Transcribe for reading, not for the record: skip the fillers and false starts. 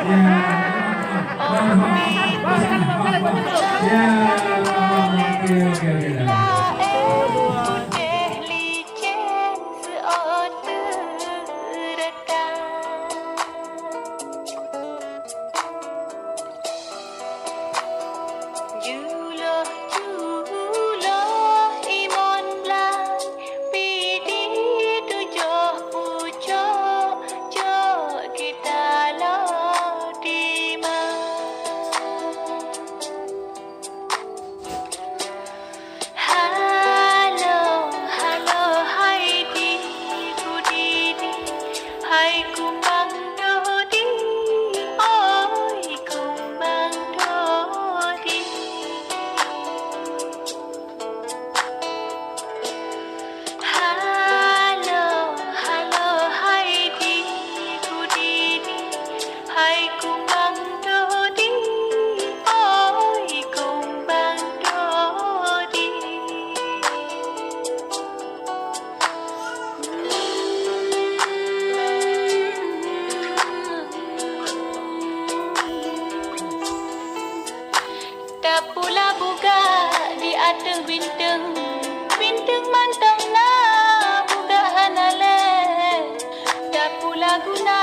Ya, ya, oke, oke, oke. Hai kumbang dodi, ôi kumbang dodi. Halo, halo, hai di kudini, hai kumbang dodi, ôi kumbang dodi. Tak pula buka di atas bintang, bintang mantang na buka hanale. Tak pula guna